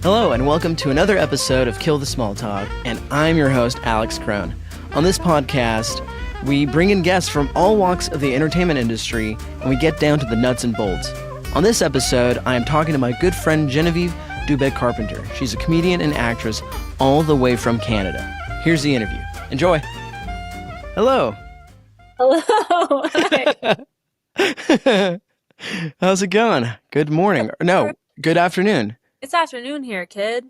Hello, and welcome to another episode of Kill the Small Talk, and I'm your host, Alex Caron. On this podcast, we bring in guests from all walks of the entertainment industry, and we get down to the nuts and bolts. On this episode, I am talking to my good friend Genevie Dube Carpenter. She's a comedian and actress all the way from Canada. Here's the interview. Enjoy. Hello. Hello. Hi. How's it going? Good morning. No, good afternoon. It's afternoon here, kid.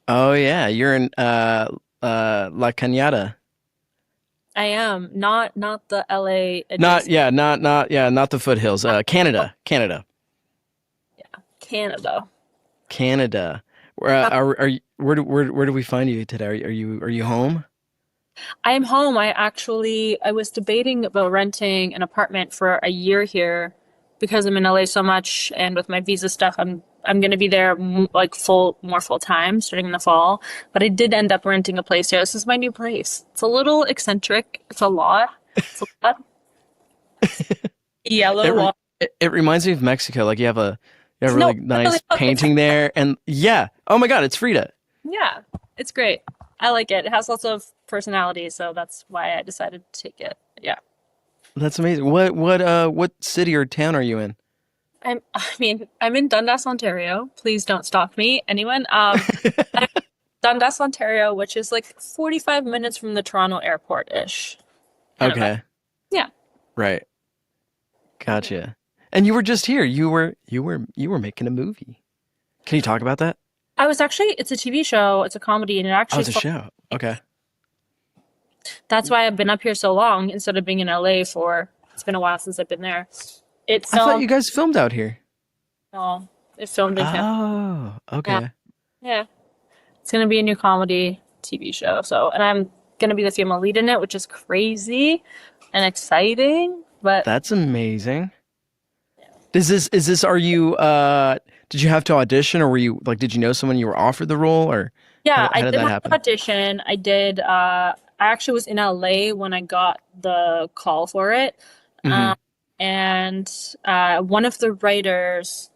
Oh yeah, you're in La Cañada. I am not the LA. Not the foothills. Canada. Yeah, Canada. Where do we find you today? Are you home? I am home. I was debating about renting an apartment for a year here because I'm in LA so much, and with my visa stuff, I'm going to be there more full time starting in the fall. But I did end up renting a place here. This is my new place. It's a little eccentric. It's a lot. Yellow wall. It reminds me of Mexico. Like you have a really nice painting there, and yeah. Oh my God, it's Frida. Yeah, it's great. I like it. It has lots of personality, so that's why I decided to take it. Yeah. That's amazing. What city or town are you in? I'm in Dundas, Ontario. Please don't stalk me, anyone. I'm in Dundas, Ontario, which is like 45 minutes from the Toronto airport-ish. Okay. Yeah. Right. Gotcha. And you were just here. You were making a movie. Can you talk about that? It's a TV show. It's a comedy, and it's a show. Okay. That's why I've been up here so long instead of being in LA it's been a while since I've been there. I thought you guys filmed out here. Oh, it filmed in Canada. Oh, okay. Yeah. It's going to be a new comedy TV show. And I'm going to be the female lead in it, which is crazy and exciting, but that's amazing. Are you, did you have to audition, or were you, did you know someone you were offered the role, or yeah, how did that happen? Audition. I did, I actually was in LA when I got the call for it. Mm-hmm. And one of the writers,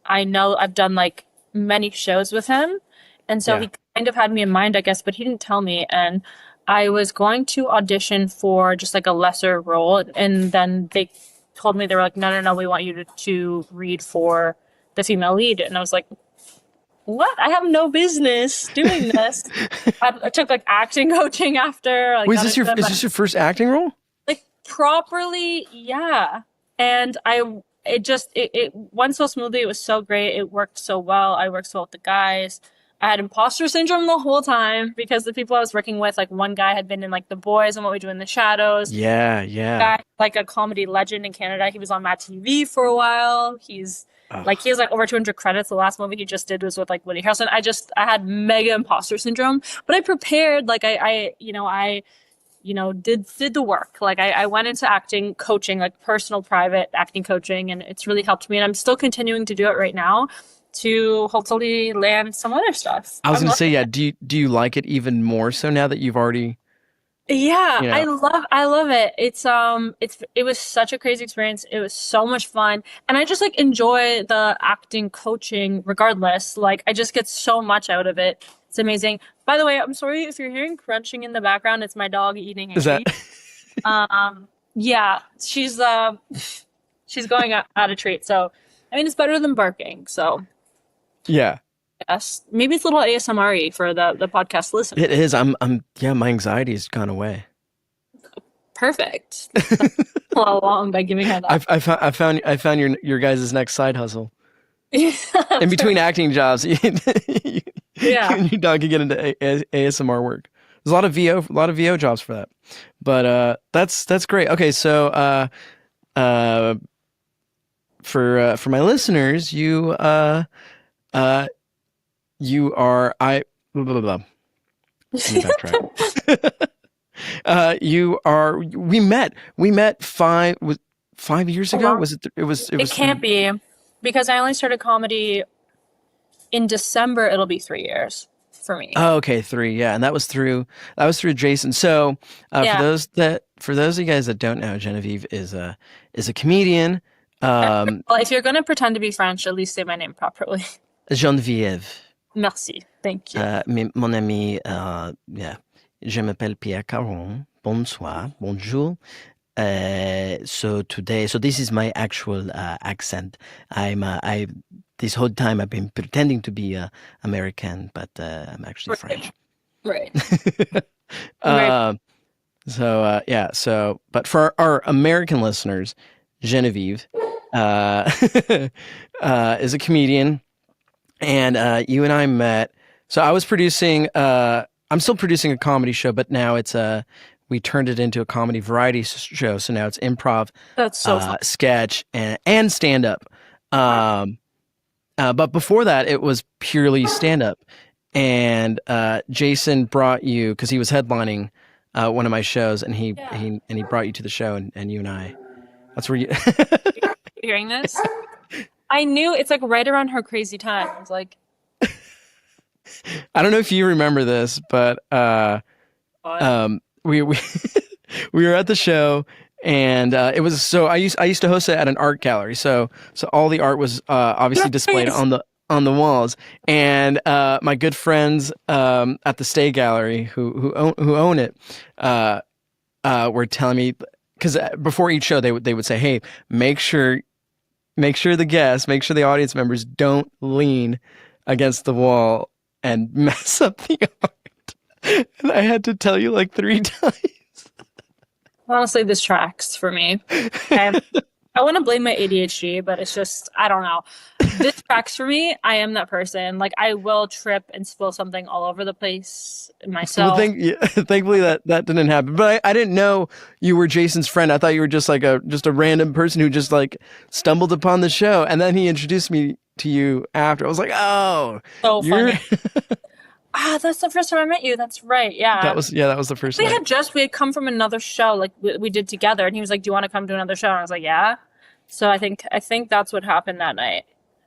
I know I've done many shows with him. And so he kind of had me in mind, I guess, but he didn't tell me. And I was going to audition for just a lesser role. And then they told me, they were like, no, we want you to read for the female lead. And I was like, what? I have no business doing this. I took acting coaching after. Is this your first acting role? Properly, yeah. And it went so smoothly. It was so great. It worked so well. I worked so well with the guys. I had imposter syndrome the whole time because the people I was working with, one guy had been in The Boys and What We Do in the Shadows. Yeah. Guy, a comedy legend in Canada. He was on Mad TV for a while. He has over 200 credits. The last movie he just did was with Woody Harrelson. I had mega imposter syndrome, but I prepared. Did the work. I went into acting coaching, personal private acting coaching, and it's really helped me. And I'm still continuing to do it right now to hopefully land some other stuff. I was going to say, yeah. Do you like it even more so now that you've already? Yeah, I love it. It was such a crazy experience. It was so much fun. And I just enjoy the acting coaching regardless. I just get so much out of it. It's amazing. By the way, I'm sorry if you're hearing crunching in the background. It's my dog eating. Is that? Yeah, she's going out a treat. So, it's better than barking. So, yeah. Yes, maybe it's a little ASMR-y for the podcast listeners. It is. My anxiety's gone away. Perfect. All along by giving her that. I found your guys' next side hustle. In between acting jobs, your dog can get into ASMR work. There's a lot of VO jobs for that. But that's great. Okay, so for my listeners, you are blah, blah, blah. Let me backtrack. We met 5 years ago. Was it? It can't be, because I only started comedy in December. It'll be 3 years for me. Oh, okay, 3. Yeah, and that was through Jason. So for those of you guys that don't know, Genevie is a comedian. Well, if you're gonna pretend to be French, at least say my name properly. Geneviève. Merci. Thank you. Mon ami, yeah, je m'appelle Pierre Caron. Bonsoir, bonjour. So this is my actual accent. This whole time I've been pretending to be American, but I'm actually French. Right. But for our American listeners, Genevie is a comedian, and you and I met. So I was producing. I'm still producing a comedy show, but now we turned it into a comedy variety show. So now it's improv, That's so fun. sketch, and stand up. But before that, it was purely stand up. And Jason brought you because he was headlining one of my shows, and he brought you to the show, and you and I. That's where you hearing this. I knew it's like right around her crazy time. I was like, I don't know if you remember this, but we we were at the show, and it was so I used to host it at an art gallery, so all the art was obviously displayed on the walls, and my good friends at the Stay Gallery who own it were telling me, because before each show they would say, hey, make sure the audience members don't lean against the wall and mess up the art. And I had to tell you like 3 times. Honestly, this tracks for me. I want to blame my ADHD, but it's just, I don't know. This tracks for me. I am that person. Like, I will trip and spill something all over the place myself. Well, thankfully that didn't happen. But I didn't know you were Jason's friend. I thought you were just like a random person who just like stumbled upon the show. And then he introduced me to you after. I was like, oh, so funny. That's the first time I met you. That's right. Yeah. That was the first time. We had come from another show, like we did together, and he was like, do you want to come to another show? And I was like, yeah. So I think that's what happened that night.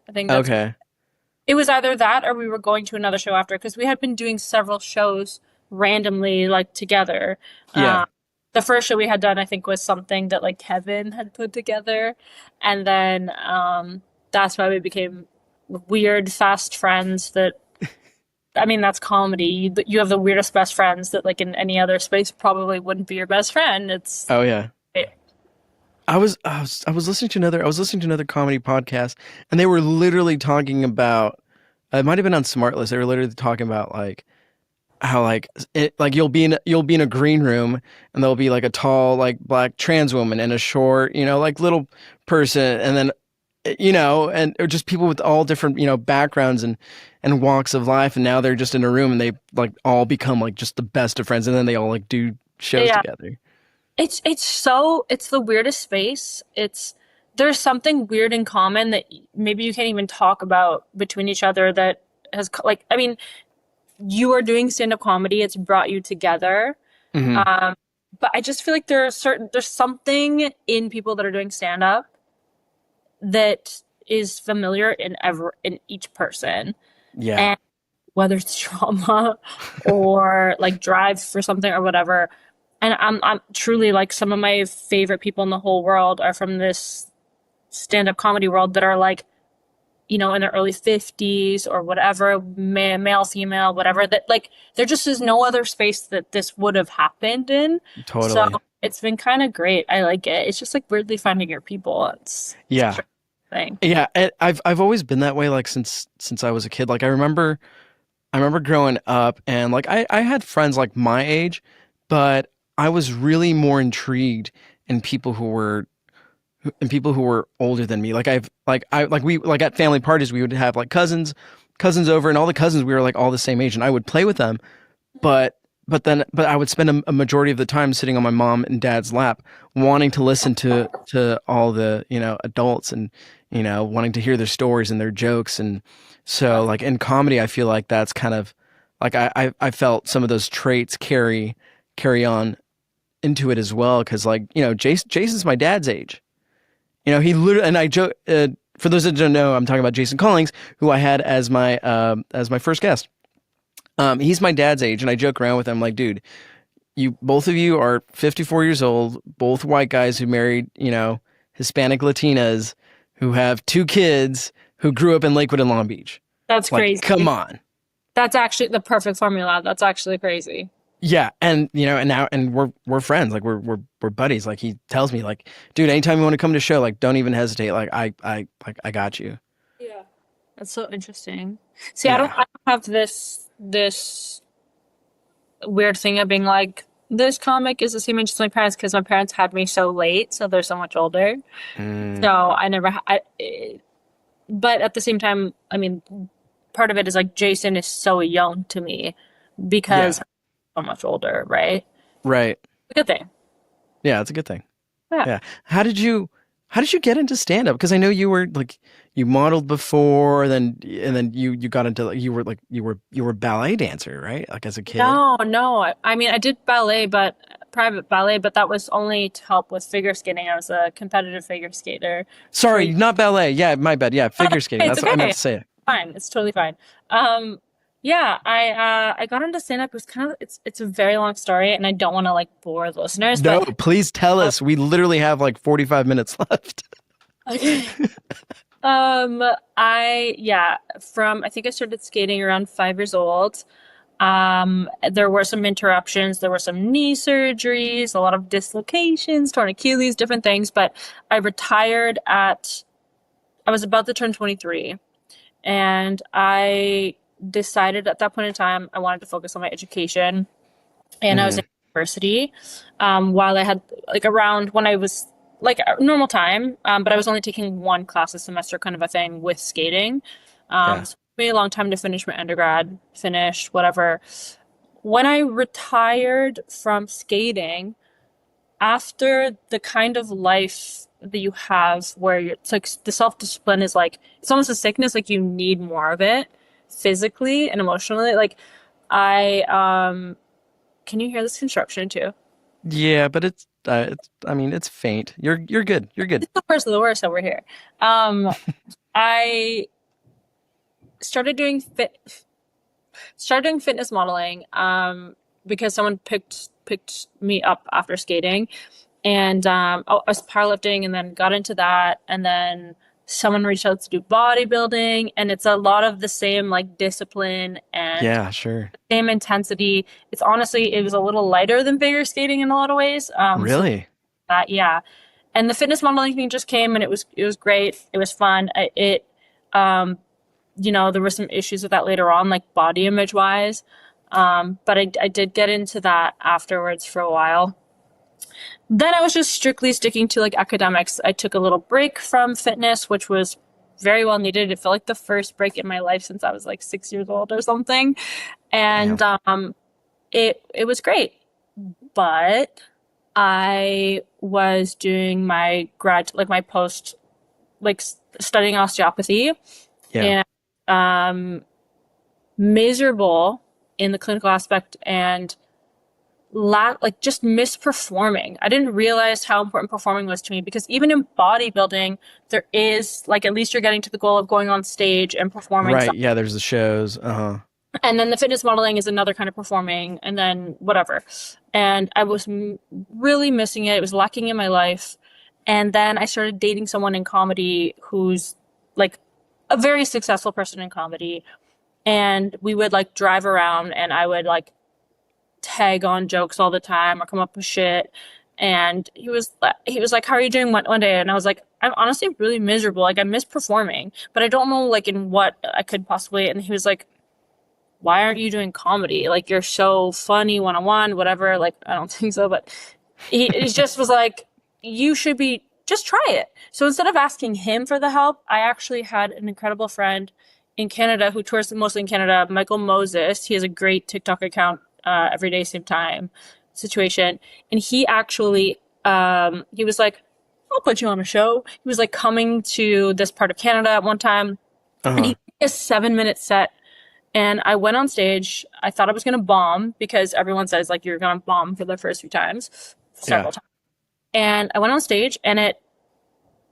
I think that's okay. It was either that or we were going to another show after, because we had been doing several shows randomly, like together. Yeah. The first show we had done, I think, was something that like Kevin had put together. And then that's why we became weird, fast friends that, I mean, that's comedy. You have the weirdest best friends that like in any other space probably wouldn't be your best friend. It's Oh yeah. I was listening to another comedy podcast, and they were literally talking about, it might have been on Smartless. They were literally talking about like how like you'll be in a green room, and there'll be like a tall like black trans woman and a short like little person, and then and or just people with all different backgrounds and walks of life, and now they're just in a room and they like all become like just the best of friends, and then they all like do shows together. It's the weirdest space. There's something weird in common that maybe you can't even talk about between each other that has like, I mean, you are doing stand-up comedy. It's brought you together. Mm-hmm. But I just feel like there's something in people that are doing stand-up that is familiar in each person. Yeah. And whether it's trauma or like drive for something or whatever. And I'm truly like, some of my favorite people in the whole world are from this stand-up comedy world that are like, in their early 50s or whatever, male, female, whatever, that like, there just is no other space that this would have happened in. Totally. So it's been kind of great. I like it. It's just like weirdly finding your people. It's yeah. such a thing. Yeah. I've always been that way. Like since I was a kid, like I remember growing up, and like I had friends like my age, but I was really more intrigued in people who were older than me. Like we at family parties, we would have like cousins over, and all the cousins, we were like all the same age, and I would play with them, but I would spend a majority of the time sitting on my mom and dad's lap, wanting to listen to all the adults, and wanting to hear their stories and their jokes. And so like in comedy, I feel like that's kind of like I felt some of those traits carry on into it as well, because like Jason's my dad's age. He literally, and I joke, for those that don't know, I'm talking about Jason Collings, who I had as my first guest. He's my dad's age, and I joke around with him like, dude, both of you are 54 years old, both white guys who married Hispanic Latinas, who have 2 kids, who grew up in Lakewood and Long Beach. That's like, crazy. Come on. That's actually the perfect formula. That's actually crazy. Yeah, and and now and we're friends. Like we're buddies. Like he tells me like, dude, anytime you want to come to show, like don't even hesitate. Like I got you. Yeah. That's so interesting. See, Yeah. I don't have this weird thing of being like, this comic is the same age as my parents because my parents had me so late, so they're so much older. So Mm, I never, but at the same time, I mean, part of it is like Jason is so young to me because yeah. I'm so much older, right? Right. A good thing. Yeah, it's a good thing. Yeah. Yeah. How did you get into stand up? Because I know you were like you modeled before, and then you got into like you were ballet dancer, right? Like as a kid. No, no. I mean, I did ballet, but private ballet, but that was only to help with figure skating. I was a competitive figure skater for, Sorry, not ballet. Yeah, my bad. Yeah, figure skating. it's That's what I meant okay. to say. Fine. It's totally fine. Yeah, I got into stand up. It was kind of it's a very long story and I don't want to like bore the listeners, No, but please tell uh, us. We literally have like 45 minutes left. okay. Um, yeah, from I think I started skating around 5 years old. There were some interruptions, there were some knee surgeries, a lot of dislocations, torn Achilles, different things, but I retired I was about to turn 23, and I decided at that point in time I wanted to focus on my education, and I was Mm, in university. While I had like around when I was like a normal time, but I was only taking one class a semester, kind of a thing with skating. yeah. So it took me a long time to finish my undergrad, finish whatever. When I retired from skating, after the kind of life that you have where it's like the self-discipline is like it's almost a sickness, like you need more of it physically and emotionally. Like I can you hear this construction too? Yeah, but it's I mean, it's faint. You're good. You're good. It's the worst of the worst over here. Um I started doing fitness modeling because someone picked me up after skating, and I was powerlifting and then got into that, and then someone reached out to do bodybuilding, and it's a lot of the same like discipline and Yeah, sure. same intensity. It's honestly it was a little lighter than figure skating in a lot of ways. So Really? that yeah, and the fitness modeling thing just came and it was great. It was fun. Um there were some issues with that later on, like body image wise. But I did get into that afterwards for a while. Then I was just strictly sticking to like academics. I took a little break from fitness, which was very well needed. It felt like the first break in my life since I was like 6 years old or something. And Damn. it was great. But I was doing my my post, like studying osteopathy, Yeah. and um, miserable in the clinical aspect and like just misperforming. I didn't realize how important performing was to me because even in bodybuilding, there is like at least you're getting to the goal of going on stage and performing Right. something. Yeah, there's the shows. Uh-huh. And then the fitness modeling is another kind of performing, and then whatever. And I was really missing it. It was lacking in my life. And then I started dating someone in comedy who's like a very successful person in comedy, and we would like drive around and I would like tag on jokes all the time or come up with shit. And he was like, "How are you doing one day?" And I was like, "I'm honestly really miserable. Like I'm misperforming, but I don't know like in what I could possibly." And he was like, "Why aren't you doing comedy? Like you're so funny one on one, whatever." Like I don't think so, but he just was like, "You should be just try it." So instead of asking him for the help, I actually had an incredible friend in Canada who tours mostly in Canada, Michael Moses. He has a great TikTok account, every day, same time situation. And he actually, he was like, "I'll put you on a show." He was like coming to this part of Canada at one time, and he Uh-huh. did a 7 minute set. And I went on stage. I thought I was going to bomb because everyone says like you're going to bomb for the first few times, Yeah. several times. And I went on stage and it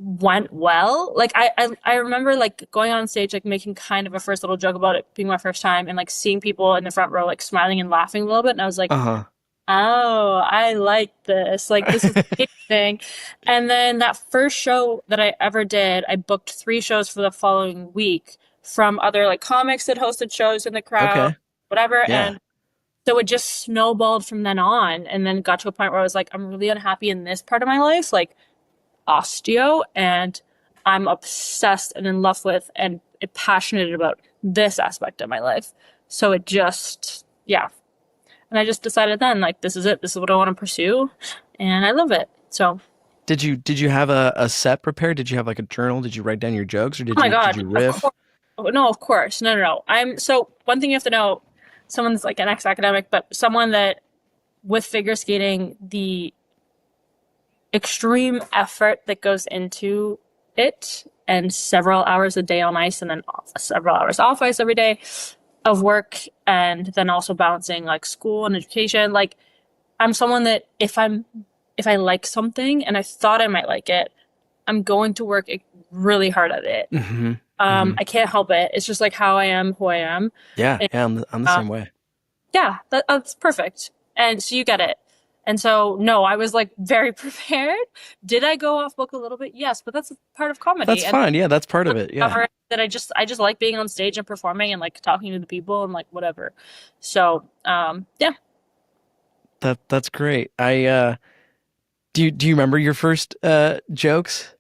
went well. Like I remember like going on stage, like making kind of a first little joke about it being my first time and like seeing people in the front row like smiling and laughing a little bit. And I was like, Uh-huh. oh, I like this. Like this is interesting. And then that first show that I ever did, I booked 3 shows for the following week from other like comics that hosted shows in the crowd, Okay. whatever. Yeah. And so it just snowballed from then on, and then got to a point where I was like, I'm really unhappy in this part of my life, like osteo, and I'm obsessed and in love with and passionate about this aspect of my life. So it just, yeah. And I just decided then, like, this is it. This is what I want to pursue, and I love it. So, Did you have a set prepared? Did you have like a journal? Did you write down your jokes, or oh my God, did you of riff? course. No, of course. No. So one thing you have to know, someone's like an ex-academic, but someone that with figure skating, the extreme effort that goes into it and several hours a day on ice and then several hours off ice every day of work, and then also balancing like school and education. Like, I'm someone that if I like something and I thought I might like it, I'm going to work really hard at it. Mm-hmm. Mm-hmm. I can't help it. It's just like how I am, who I am. Yeah, And, yeah, I'm the same way. yeah, that's perfect. And so you get it. And so, no, I was like very prepared. Did I go off book a little bit? Yes, but that's part of comedy. That's And fine. Yeah, that's part of it. Yeah. discovered that I just like being on stage and performing and like talking to the people and like whatever. So, yeah. That's great. Do you remember your first jokes?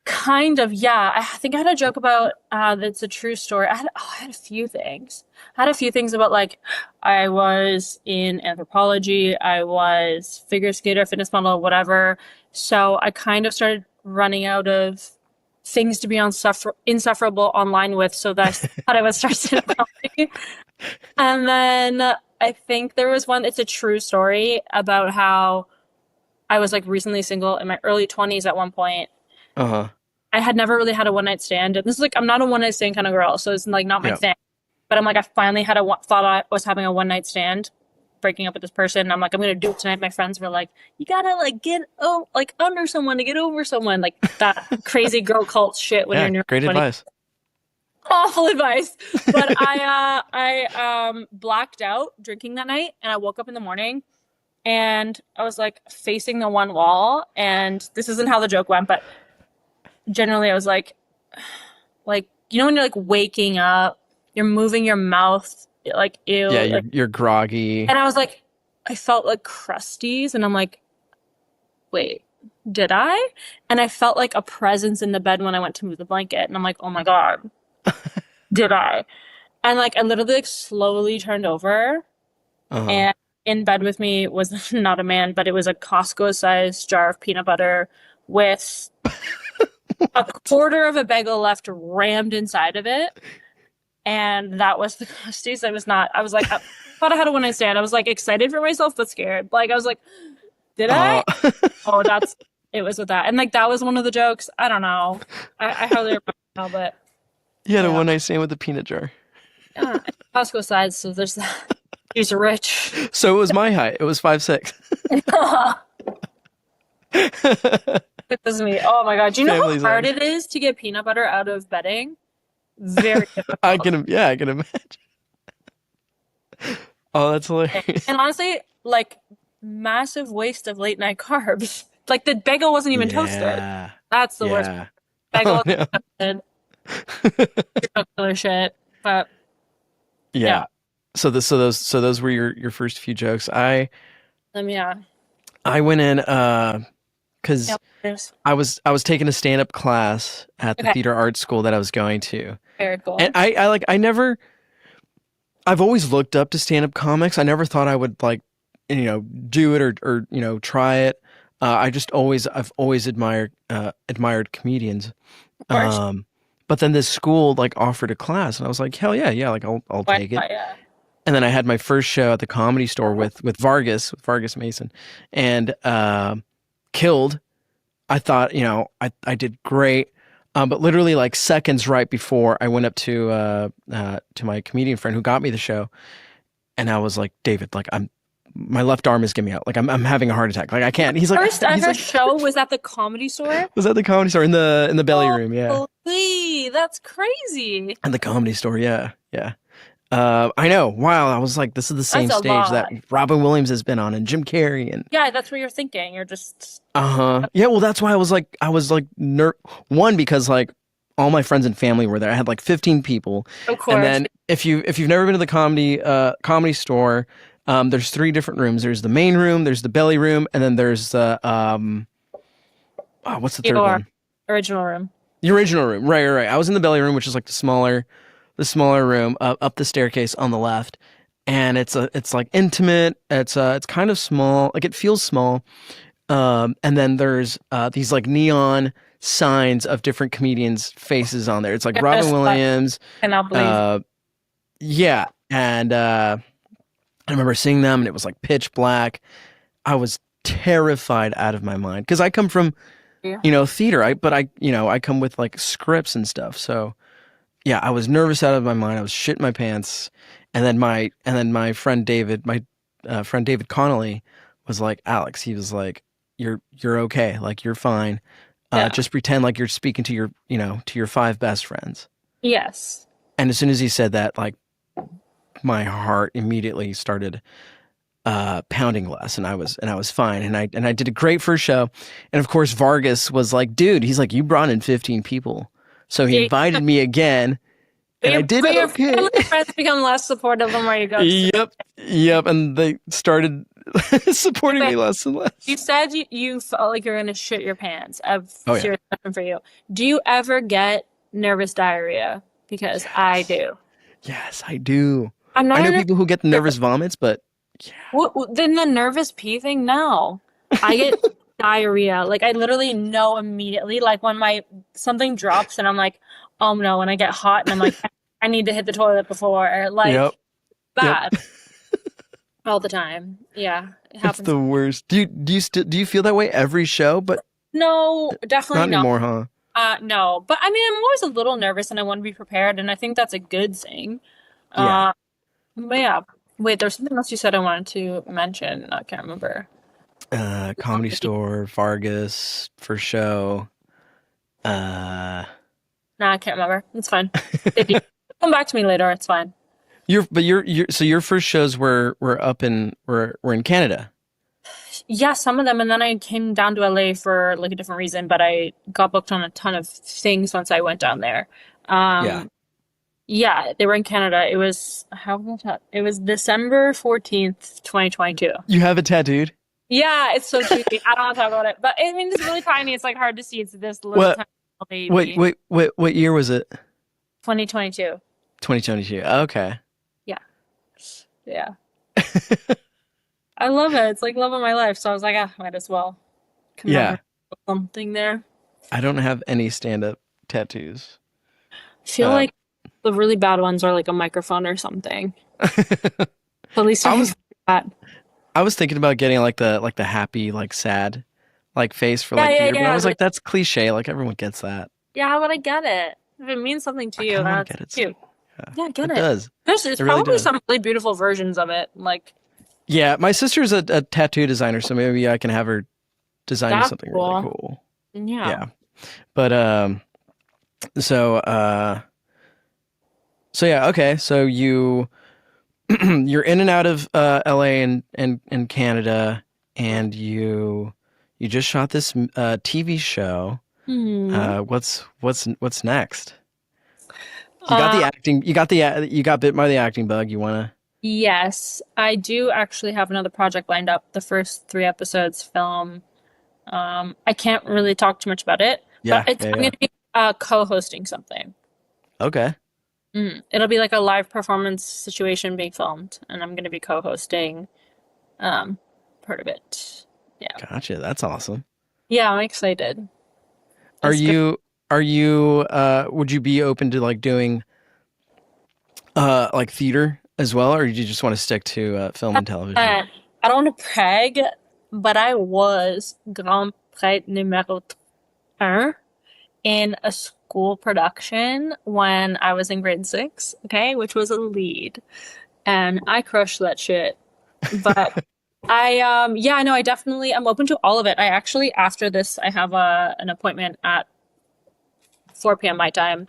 Kind of, yeah. I think I had a joke about that's a true story. I had a few things. I had a few things about like I was in anthropology, I was figure skater, fitness model, whatever. So I kind of started running out of things to be insufferable online with, so that I thought I would start stand-up comedy. And then I think there was one, it's a true story about how I was like recently single in my early 20s at one point. Uh-huh. I had never really had a one night stand. And this is like, I'm not a one night stand kind of girl, so it's like not my thing. But I'm like, I finally thought I was having a one night stand, breaking up with this person. And I'm like, I'm gonna do it tonight. My friends were like, you gotta like get under someone to get over someone, like that crazy girl cult shit when you're in your great 20s. advice. Awful advice. But I blacked out drinking that night, and I woke up in the morning and I was like facing the one wall, and this isn't how the joke went, but generally I was like, you know when you're like waking up, you're moving your mouth, like ew. Yeah, like, you're groggy. and I was like, I felt like crusties, and I'm like, wait, did I? And I felt like a presence in the bed when I went to move the blanket, and I'm like, oh my God, did I? And like I literally like slowly turned over, and in bed with me was not a man, but it was a Costco-sized jar of peanut butter with a quarter of a bagel left rammed inside of it. And that was the crusties. I was like, I thought I had a one night stand. I was like excited for myself, but scared. Like I was like, did I? Oh, it was with that. And like, that was one of the jokes. I don't know. I hardly remember now, but. You had a one night stand with a peanut jar. Yeah, Costco size, so there's that. She's rich. So it was my height. It was 5'6". It was me. Oh my God. Do you know Family's how hard age. it is to get peanut butter out of bedding? Very difficult. I can imagine. Oh, that's hilarious. And honestly, like, massive waste of late night carbs. Like, the bagel wasn't even toasted. That's the worst. Bagel wasn't toasted. Killer shit. But yeah. So those were your first few jokes. I went in because I was taking a stand-up class at the theater arts school that I was going to. Very cool. And I've always looked up to stand-up comics. I never thought I would like, do it or try it. I've always admired comedians. But then this school like offered a class, and I was like, hell yeah, like I'll take it. Yeah. And then I had my first show at the Comedy Store with Vargas Mason, and killed. I thought, I did great. But literally like seconds right before I went up to my comedian friend who got me the show, and I was like, David, like my left arm is giving me out. Like I'm having a heart attack. Like I can't. He's like, first ever show was at the Comedy Store? Was at the Comedy Store in the belly room, yeah. Holy, that's crazy. And the Comedy Store, yeah. I know. Wow, I was like, this is the same stage that Robin Williams has been on, and Jim Carrey, and yeah, that's what you're thinking. You're just Yeah, well, that's why I was like one, because like all my friends and family were there. I had like 15 people. Of And course. then if you've never been to the comedy store, there's three different rooms. There's the main room, there's the belly room, and then there's the what's the third Your one? original room. The original room. Right. I was in the belly room, which is like the smaller room up the staircase on the left. And it's like intimate. It's kind of small. Like it feels small. And then there's these like neon signs of different comedians' faces on there. It's like Robin Williams. Cannot believe. Yeah. And I remember seeing them and it was like pitch black. I was terrified out of my mind because I come from, theater. I come with like scripts and stuff. So yeah, I was nervous out of my mind. I was shitting my pants. And then my friend David, friend David Connolly was like, Alex, he was like, you're okay. Like you're fine. Just pretend like you're speaking to your five best friends. Yes. And as soon as he said that, like my heart immediately started pounding less, and I was fine, and I did a great first show. And of course Vargas was like, dude, he's like, you brought in 15 people. So he invited me again. And I did it okay. Your friends become less supportive the more you go. Yep. And they started supporting me less and less. You said you felt like you're going to shit your pants. I've serious question for you. Do you ever get nervous diarrhea? Because I do. Yes, I do. I know people who get nervous vomits, but yeah. Then the nervous pee thing? No. I get diarrhea. Like I literally know immediately. Like when something drops and I'm like, oh no, when I get hot and I'm like, I need to hit the toilet before. Like bad. All the time. Yeah. It happens. It's the worst. Do you feel that way every show? But no, definitely not anymore, huh? No. But I mean, I'm always a little nervous and I want to be prepared, and I think that's a good thing. But yeah. Wait, there's something else you said I wanted to mention. I can't remember. Comedy Store, Vargas, for show. Nah, I can't remember. It's fine. Come back to me later. It's fine. So your first shows were in Canada. Yeah, some of them, and then I came down to LA for like a different reason, but I got booked on a ton of things once I went down there. Yeah, they were in Canada. It was it was December 14th, 2022. You have it tattooed? Yeah, it's so creepy. I don't want to talk about it, but I mean, it's really tiny. It's like hard to see. It's this little tiny baby. Wait, what year was it? 2022. 2022. Okay. Yeah. I love it. It's like love of my life. So I was like, might as well commemorate something there. I don't have any stand-up tattoos. I feel like the really bad ones are like a microphone or something. At least I was that. I was thinking about getting like the happy, like sad, like face for like theater, but I was like, that's cliche. Like everyone gets that. Yeah, but I get it. If it means something to you, that's cute. Yeah, I get it. It does. There's probably some really beautiful versions of it. Like, yeah, my sister's a tattoo designer, so maybe I can have her design something really cool. Yeah. But so yeah, okay. So you're in and out of LA and Canada, and you just shot this TV show. What's next? You got the acting. You got bit by the acting bug. You wanna? Yes, I do actually have another project lined up. The first 3 episodes film. I can't really talk too much about it. Yeah, but I'm gonna be co-hosting something. Okay. It'll be like a live performance situation being filmed, and I'm gonna be co-hosting part of it. Yeah. Gotcha. That's awesome. Yeah, I'm excited. Are you would you be open to like doing like theater as well, or do you just want to stick to film and television? I don't want to brag, but I was Grand Prêtre numéro 1 in a school production when I was in grade 6, okay, which was a lead, and I crushed that shit. But I definitely am open to all of it. I actually, after this, I have an appointment at 4 p.m. my time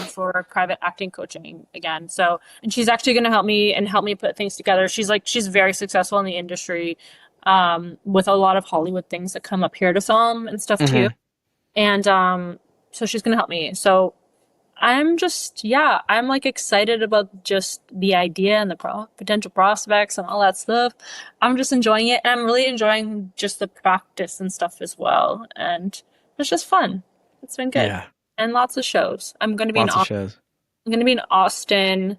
for private acting coaching again. So, and she's actually going to help me put things together. She's very successful in the industry with a lot of Hollywood things that come up here to film and stuff too. And so she's going to help me. So I'm like excited about just the idea and the potential prospects and all that stuff. I'm just enjoying it, and I'm really enjoying just the practice and stuff as well. And it's just fun. It's been good. Yeah. And lots of shows. Lots of shows. I'm going to be in Austin,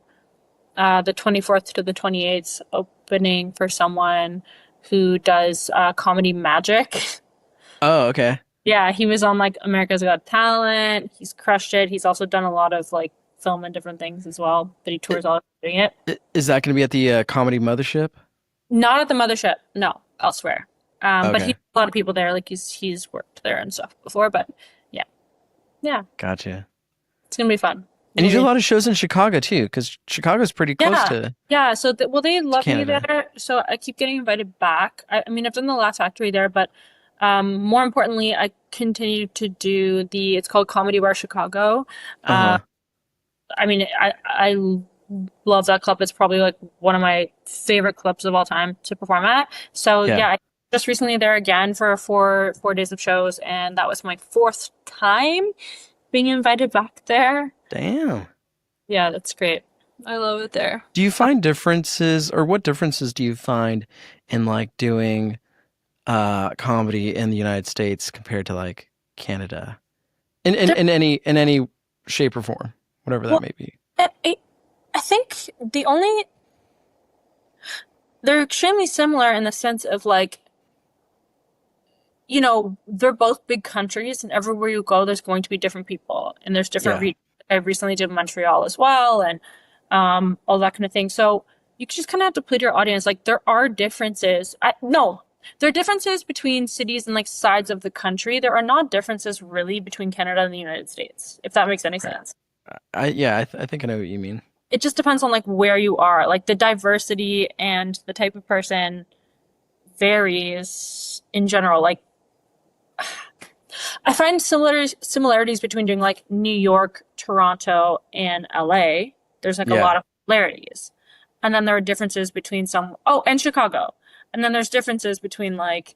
the 24th to the 28th, opening for someone who does comedy magic. Oh, okay. Yeah, he was on like America's Got Talent. He's crushed it. He's also done a lot of like film and different things as well, but he tours all over doing it. Is that going to be at the Comedy Mothership? Not at the mothership, no, elsewhere. But Okay. he a lot of people there. Like he's worked there and stuff before. But yeah, yeah, Gotcha. it's gonna be fun. And you do a Really. lot of shows in Chicago too, because Chicago's pretty close Yeah, to yeah. So well, they love me Canada. there. So I keep getting invited back. I mean, I've done the Laugh Factory there, but more importantly, I continue to do it's called Comedy Bar Chicago. Uh, Uh-huh. I mean, I love that club. It's probably like one of my favorite clubs of all time to perform at. So Yeah. yeah, I just recently there again for four days of shows, and that was my fourth time being invited back there. Damn. Yeah, that's great. I love it there. Do you find differences, or what differences do you find in like doing comedy in the United States compared to like Canada? In any shape or form, whatever that Well, may be. I think they're extremely similar in the sense of like, they're both big countries, and everywhere you go, there's going to be different people, and there's different Yeah. regions. I recently did Montreal as well, and all that kind of thing. So you just kind of have to play to your audience. Like there are differences. No, there are differences between cities and like sides of the country. There are not differences really between Canada and the United States, if that makes any sense. I think I know what you mean. It just depends on like where you are. Like the diversity and the type of person varies in general. Like I find similarities between doing like New York, Toronto, and LA. There's like a Yeah. lot of similarities. And then there are differences between and Chicago. And then there's differences between like,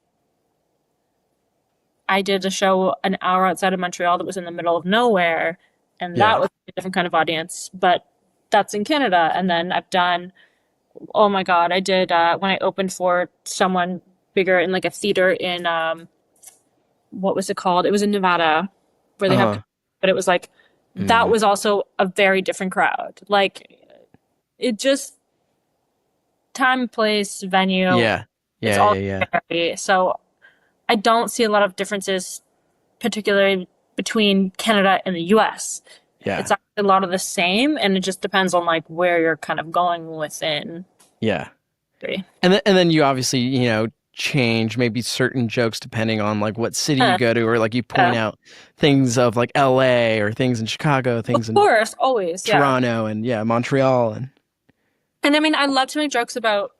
I did a show an hour outside of Montreal that was in the middle of nowhere, and that Yeah. was a different kind of audience, but that's in Canada. And then oh my God, I did, when I opened for someone bigger in like a theater in, what was it called? It was in Nevada where they Uh-huh. but it was like, that Mm. was also a very different crowd. Like it just, time, place, venue, Yeah. it's Yeah, all yeah, very, so I don't see a lot of differences, particularly between Canada and the US. yeah. It's actually a lot of the same, and it just depends on like where you're kind of going within Yeah. three. And then you obviously, change maybe certain jokes depending on like what city you Uh, go to, or like you point uh, out things of like LA or things in Chicago, things of in course, always, yeah. Toronto and Montreal and And I mean, I love to make jokes about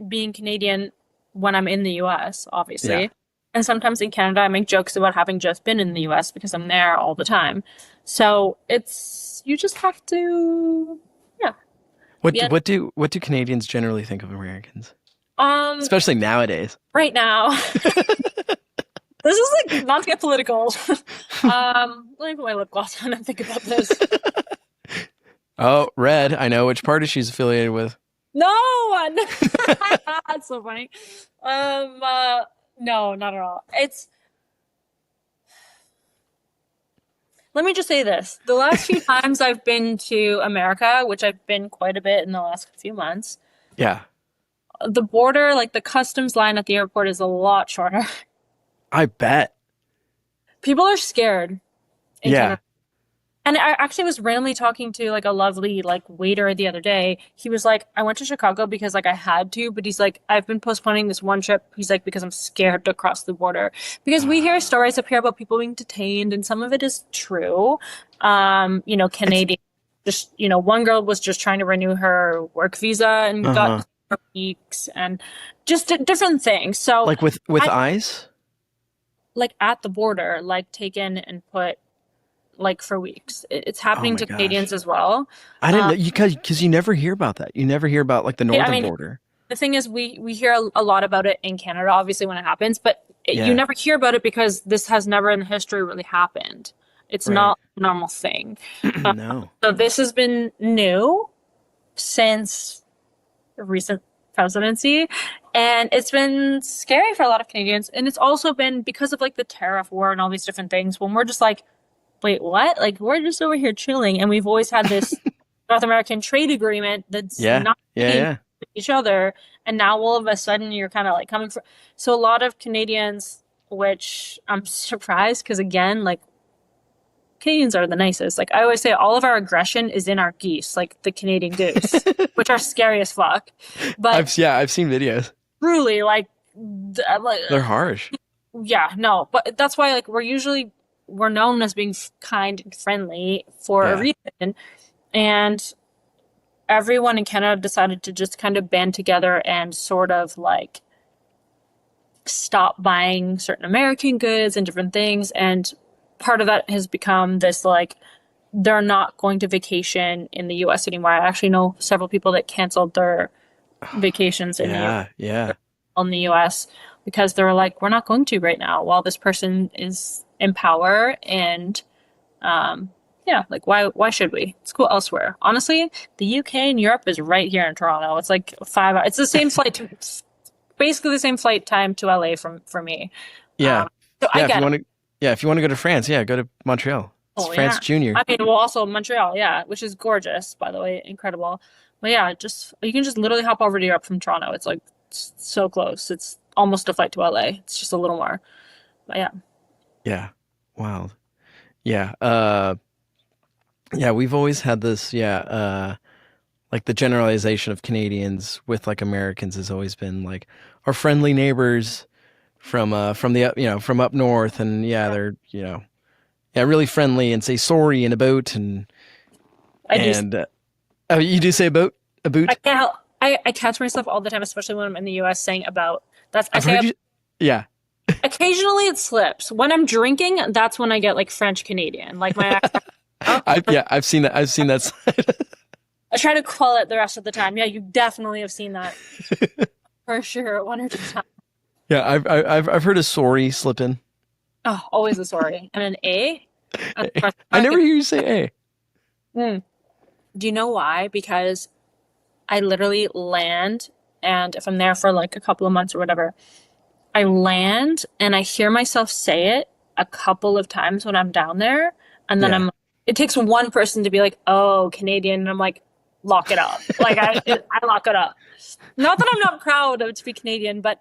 being Canadian when I'm in the US, obviously. yeah. And sometimes in Canada, I make jokes about having just been in the US because I'm there all the time. So you just have to, yeah. Yeah. What do Canadians generally think of Americans? Um, Especially nowadays. right now, this is like not to get political. Let me put my lip gloss on and think about this. Oh, Red, I know which party she's affiliated with. No one. That's so funny. No, not at all. Let me just say this. The last few times I've been to America, which I've been quite a bit in the last few months, Yeah. the border, like the customs line at the airport is a lot shorter. I bet. People are scared in Yeah. Canada. And I actually was randomly talking to like a lovely like waiter the other day. He was like, I went to Chicago because like I had to, but he's like, I've been postponing this one trip. He's like, because I'm scared to cross the border. Because we hear stories up here about people being detained, and some of it is true. Canadian, just, one girl was just trying to renew her work visa and Uh-huh. got for weeks, and just different things. So Like with eyes? like at the border, like taken and put like for weeks. It's happening my to gosh. Canadians as well. I didn't know, because you never hear about that. You never hear about like the northern I mean, border. the thing is, we hear a lot about it in Canada, obviously, when it happens, but Yeah. you never hear about it because this has never in history really happened. It's Right. not a normal thing. No. So this has been new since the recent presidency, and it's been scary for a lot of Canadians. And it's also been because of like the tariff war and all these different things when we're just like, wait, what? Like we're just over here chilling, and we've always had this North American trade agreement that's Yeah. not Yeah. being Yeah. with each other, and now all of a sudden you're kind of like coming for. So a lot of Canadians, which I'm surprised because again, like Canadians are the nicest. Like I always say, all of our aggression is in our geese, like the Canadian goose, which are scary as fuck. But I've seen videos. truly, like, They're harsh. yeah, no. But that's why, like, we're known as being kind and friendly for a Yeah. reason, and everyone in Canada decided to just kind of band together and sort of like stop buying certain American goods and different things. And part of that has become this like they're not going to vacation in the US anymore. I actually know several people that canceled their vacations in Yeah. the US because they were like, we're not going to right now while this person is in power. And yeah, like why should we? Let's go elsewhere. Honestly, the UK and Europe is right here in Toronto. It's like 5 hours. It's the same flight to basically the same flight time to LA for me. Yeah. So I get it. If you want to go to France, go to Montreal. It's Oh, France yeah. Junior. I mean, well, also Montreal, yeah, which is gorgeous, by the way, incredible. But yeah, just you can just literally hop over to Europe from Toronto. It's like so close. It's almost a flight to LA. It's just a little more. But yeah. Yeah. Wild. Yeah. Yeah, we've always had this, like the generalization of Canadians with like Americans has always been like our friendly neighbors from up north, and they're really friendly and say sorry and about and I do. oh, you do say about I can't help. I catch myself all the time, especially when I'm in the US, saying about. That's I I've say heard you. Yeah. occasionally it slips. When I'm drinking, that's when I get like French Canadian, like my accent. I've seen that. I've seen that side. I try to quell it the rest of the time. Yeah, you definitely have seen that for sure, one or two times. Yeah, I've heard a sorry slip in. Oh, always a sorry and an A. I never hear you say Do you know why? Because I literally land, and if I'm there for like a couple of months or whatever, I land and I hear myself say it a couple of times when I'm down there, and then Yeah. it takes one person to be like, "Oh, Canadian," and I'm like, "Lock it up!" Like I lock it up. Not that I'm not proud of to be Canadian, but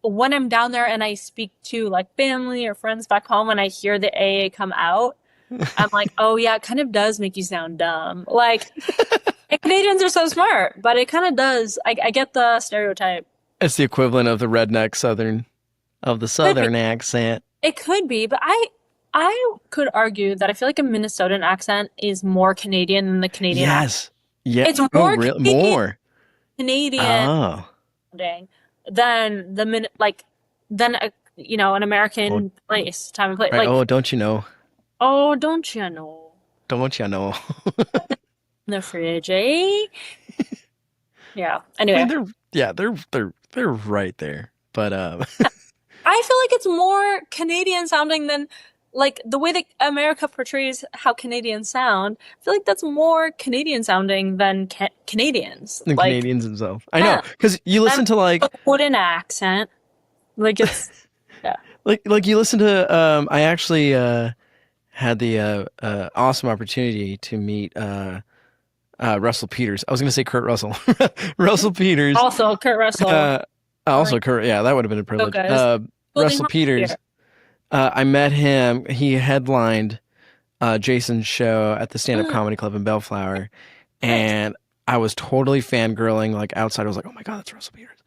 when I'm down there and I speak to like family or friends back home, and I hear the AA come out, I'm like, "Oh yeah, it kind of does make you sound dumb." Like and Canadians are so smart, but it kind of does. I get the stereotype. It's the equivalent of the redneck southern accent. It could be, but I could argue that I feel like a Minnesotan accent is more Canadian than the Canadian accent. Yes. Yeah. It's more more. Canadian Oh. sounding than than an American time and place. Right. Like, Oh, don't you know? oh, don't you know Don't you know? the fridge, eh? Yeah. I Anyway, mean, they're right there. But I feel like it's more Canadian sounding than like the way that America portrays how Canadians sound. I feel like that's more Canadian sounding than Canadians. the Like, Canadians themselves. I know, yeah. because you listen to like a wooden accent. Like it's yeah. like you listen to I actually had the awesome opportunity to meet Russell Peters. I was going to say Kurt Russell. Russell Peters. Also Kurt Russell. Also Kurt. Yeah, that would have been a privilege. Russell Peters. I met him. He headlined Jason's show at the Stand-Up Comedy Club in Bellflower, and I was totally fangirling. Like outside, I was like, "Oh my god, that's Russell Peters!"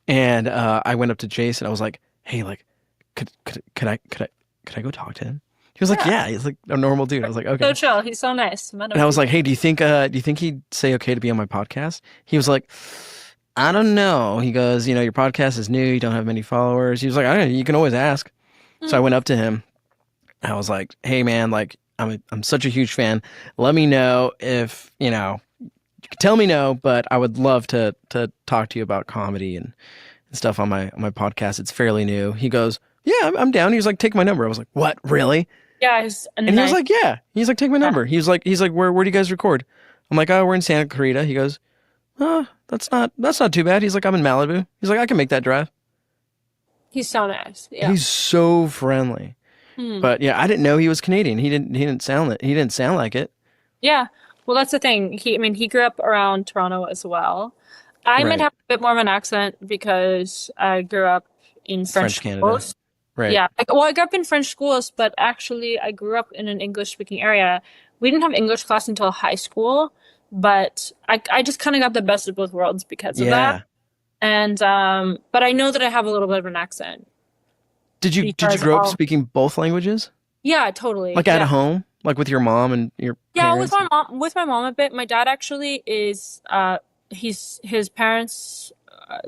And I went up to Jason. I was like, "Hey, like, could I go talk to him?" He was like, "Yeah." He's like a normal dude. I was like, "Okay." So chill. He's so nice. And I was like, "Hey, do you think he'd say okay to be on my podcast?" He was like, "I don't know." He goes, "Your podcast is new. You don't have many followers." He was like, "I don't know. You can always ask." So I went up to him. I was like, "Hey, man, like, I'm such a huge fan. Let me know if you can tell me no, but I would love to talk to you about comedy and stuff on my podcast. It's fairly new." He goes, "Yeah, I'm down." He was like, "Take my number." I was like, "What? Really?" Yeah, he's a And he was nice. like, yeah. He's like, take my Yeah. number. He's like, where do you guys record? I'm like, oh, we're in Santa Clarita. He goes, oh, that's not too bad. He's like, I'm in Malibu. He's like, I can make that drive. He's so nice. And Yeah. he's so friendly. Hmm. But yeah, I didn't know he was Canadian. He didn't sound like it. Yeah. Well, that's the thing. I mean, he grew up around Toronto as well. I might Right. have a bit more of an accent because I grew up in French French Canada. schools. Right. Yeah. Well, I grew up in French schools, but actually, I grew up in an English-speaking area. We didn't have English class until high school, but I just kind of got the best of both worlds because of that. Yeah. And but I know that I have a little bit of an accent Did you because grow up speaking both languages? yeah, totally. Like at Yeah. home? Like with your mom and your Yeah, parents? with my mom a bit. My dad actually is his parents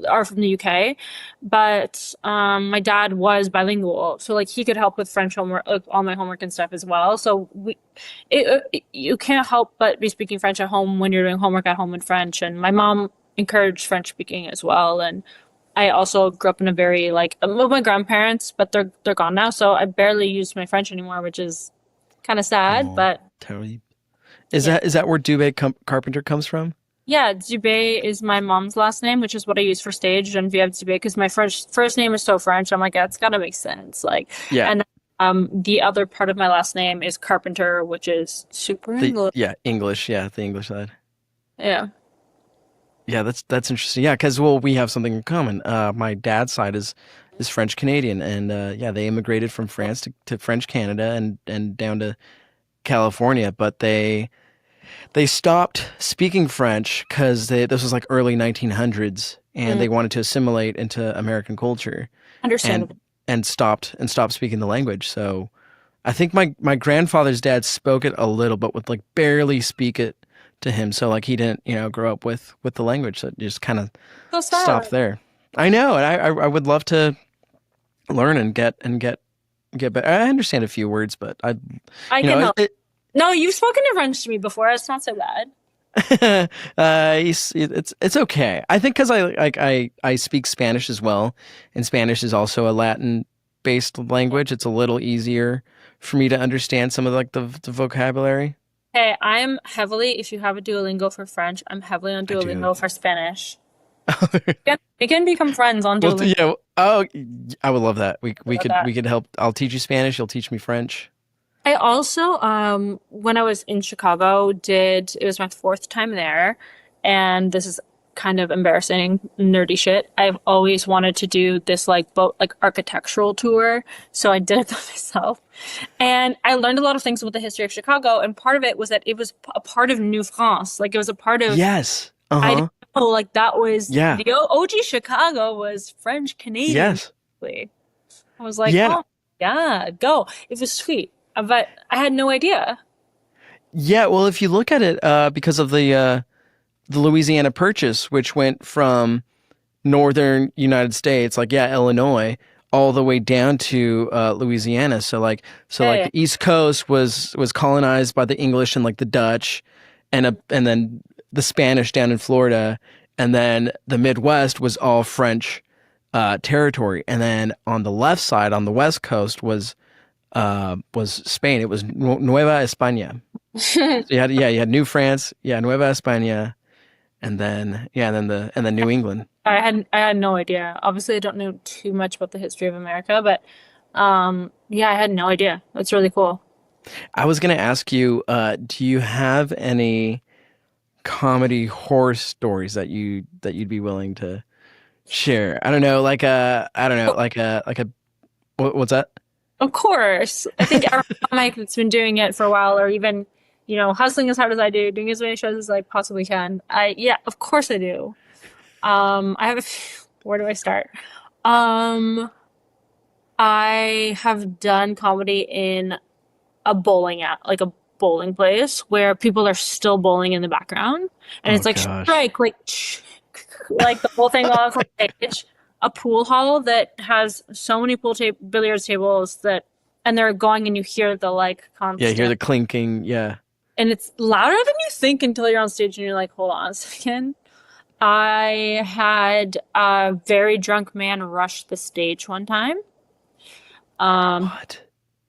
are from the UK, but my dad was bilingual, so like he could help with French homework, like all my homework and stuff as well. So you can't help but be speaking French at home when you're doing homework at home in French. And my mom encouraged French speaking as well. And I also grew up in a very like with my grandparents, but they're gone now, so I barely use my French anymore, which is kind of sad, Oh, but totally. Is yeah. that where Carpenter comes from? Yeah, Dubé is my mom's last name, which is what I use for stage, Geneviève Dubé, because my first name is so French. I'm like, that's gotta make sense. Like, Yeah. and the other part of my last name is Carpenter, which is super The English. yeah, English, yeah, the English side. Yeah. Yeah, that's interesting. Yeah, because well, we have something in common. My dad's side is French Canadian, and yeah, they immigrated from France to French Canada and down to California, but they stopped speaking French because this was like early 1900s, and Mm, they wanted to assimilate into American culture, and understandable. stopped speaking the language. So I think my grandfather's dad spoke it a little, but would like barely speak it to him. So like he didn't grow up with the language, so it just kind of So stopped sad. there. I know, and I would love to learn and get better. I understand a few words, but I I you can know help. No, you've spoken in French to me before. It's not so bad. it's okay. I think because I speak Spanish as well, and Spanish is also a Latin based language. It's a little easier for me to understand some of like the vocabulary. Hey, I'm heavily, if you have a Duolingo for French, I'm heavily on I do. Duolingo for Spanish. We can become friends on Well, Duolingo yeah. Oh, I would love that. We about could that. we could help. I'll teach you Spanish. You'll teach me French. I also, when I was in Chicago, it was my fourth time there, and this is kind of embarrassing, nerdy shit. I've always wanted to do this like boat, like architectural tour, so I did it by myself. And I learned a lot of things about the history of Chicago, and part of it was that it was a part of New France. Like it was a part of, Yes. Uh I didn't huh. know, like that was Yeah. the OG Chicago was French Canadian, Yes. basically. I was like, Yeah. oh, yeah, go. It was sweet. But I had no idea. Yeah. Well, if you look at it, because of the Louisiana Purchase, which went from northern United States, like yeah, Illinois, all the way down to Louisiana. So like Hey, the East Coast was colonized by the English and like the Dutch, and then the Spanish down in Florida, and then the Midwest was all French territory, and then on the left side, on the West Coast, was Spain. It was Nueva España. So you had New France, yeah, Nueva España, and then New England. I had no idea. Obviously, I don't know too much about the history of America, but yeah, I had no idea. That's really cool. I was gonna ask you, do you have any comedy horror stories that you'd be willing to share? I don't know, I don't know, what's that? Of course. I think every comic that's been doing it for a while, or even, hustling as hard as I do, doing as many shows as I possibly can. Yeah, of course I do. I have a few, where do I start? Um, I have done comedy in a like a bowling place where people are still bowling in the background, and Oh it's like gosh. strike, like like the whole thing off on stage. A pool hall that has so many billiards tables and they're going, and you hear the like Yeah, hear constant, the clinking. Yeah. and it's louder than you think until you're on stage and you're like, hold on a second. I had a very drunk man rush the stage one time. Um, What?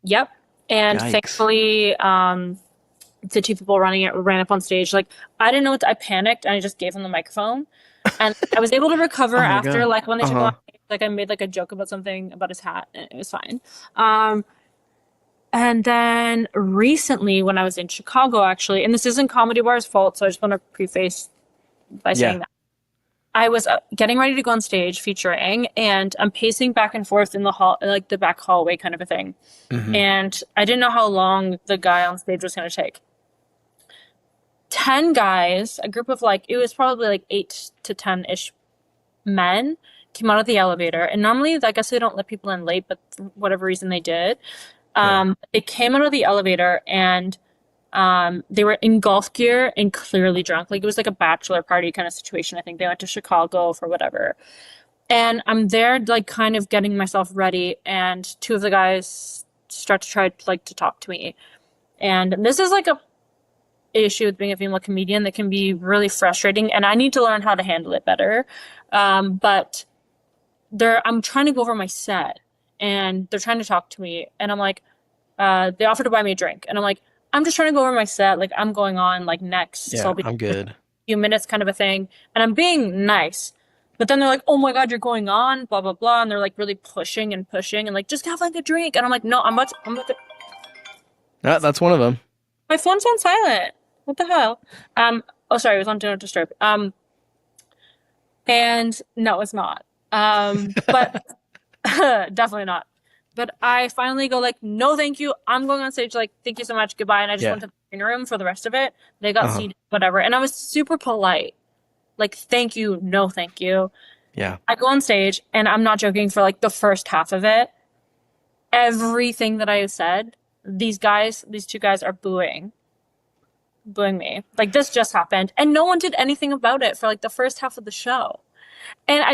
yep. And Yikes. thankfully, the two people running it ran up on stage. Like, I didn't know what I panicked and I just gave them the microphone. And I was able to recover Oh my after, God. like when they took him Uh-huh. off, like I made like a joke about something about his hat and it was fine. Um, and then recently when I was in Chicago, actually, and this isn't Comedy Bar's fault, so I just want to preface by saying Yeah. that. I was getting ready to go on stage featuring, and I'm pacing back and forth in the hall, like the back hallway kind of a thing. Hmm. And I didn't know how long the guy on stage was going to take. 10 guys, a group of like, it was probably like 8 to 10-ish men came out of the elevator. And normally, I guess they don't let people in late, but for whatever reason they did. Yeah. They came out of the elevator and they were in golf gear and clearly drunk. Like it was like a bachelor party kind of situation. I think they went to Chicago for whatever. And I'm there like kind of getting myself ready and two of the guys start to try like to talk to me. And this is like a issue with being a female comedian that can be really frustrating and I need to learn how to handle it better. But I'm trying to go over my set and they're trying to talk to me and I'm like, they offered to buy me a drink and I'm like, I'm just trying to go over my set. Like I'm going on like next. So Yeah. I'll be I'm a good. few minutes kind of a thing. And I'm being nice. But then they're like, oh my God, you're going on, blah, blah, blah. And they're like really pushing and pushing and like, just have like a drink. And I'm like, no, I'm about to, That's one of them. my phone's on silent. What the hell? Oh, sorry, it was on Do Not Disturb. And no, it's not. But definitely not. But I finally go like, no, thank you. I'm going on stage. Like, thank you so much. Goodbye. And I just Yeah. went to the green room for the rest of it. They got Uh-huh. seated, whatever. And I was super polite. Like, thank you. No, thank you. Yeah. I go on stage and I'm not joking for like the first half of it. Everything that I said, these two guys are booing me. Like this just happened. And no one did anything about it for like the first half of the show. And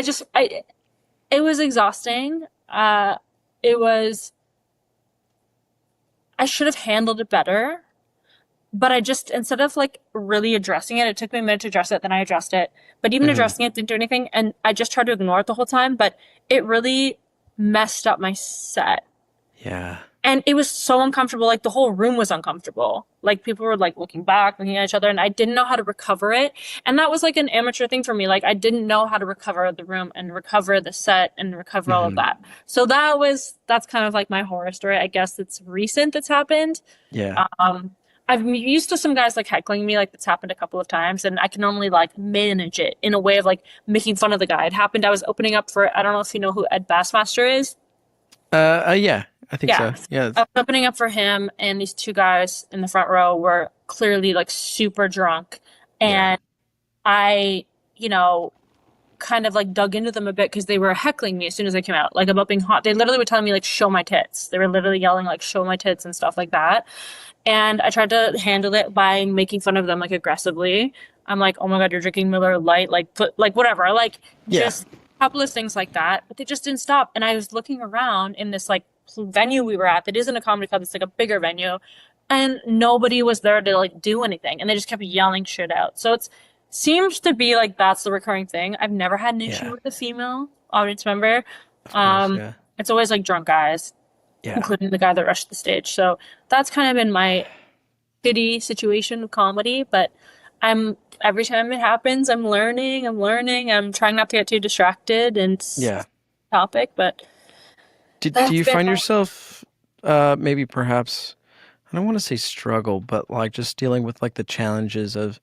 it was exhausting. It was, I should have handled it better, but I just, instead of like really addressing it, it took me a minute to address it, then I addressed it. But even Hmm. addressing it didn't do anything. And I just tried to ignore it the whole time, but it really messed up my set. Yeah. And it was so uncomfortable. Like the whole room was uncomfortable. Like people were like looking back, looking at each other, and I didn't know how to recover it. And that was like an amateur thing for me. Like I didn't know how to recover the room and recover the set and recover all of Hmm. that. So that's kind of like my horror story. I guess it's recent that's happened. Yeah. I'm used to some guys like heckling me, like that's happened a couple of times, and I can normally like manage it in a way of like making fun of the guy. It happened. I was opening up for, I don't know if you know who Ed Bassmaster is. Yeah. I think Yeah. so. Yeah. I was opening up for him, and these two guys in the front row were clearly like super drunk. Yeah. And I, you know, kind of like dug into them a bit because they were heckling me as soon as I came out, like about being hot. They literally were telling me like, show my tits. They were literally yelling like, show my tits and stuff like that. And I tried to handle it by making fun of them like aggressively. I'm like, oh my God, you're drinking Miller Lite, like put like whatever, like Yeah. just a couple of things like that. But they just didn't stop. And I was looking around in this like venue we were at that isn't a comedy club, it's like a bigger venue, and nobody was there to like do anything. And they just kept yelling shit out. So it's seems to be like that's the recurring thing. I've never had an issue Yeah. with a female audience member. Of course. Yeah. It's always like drunk guys, Yeah. including the guy that rushed the stage. So that's kind of been my shitty situation with comedy. But every time it happens, I'm learning. I'm trying not to get too distracted and Yeah. topic. But Do that's you been find my- yourself maybe perhaps I don't want to say struggle, but like just dealing with like the challenges of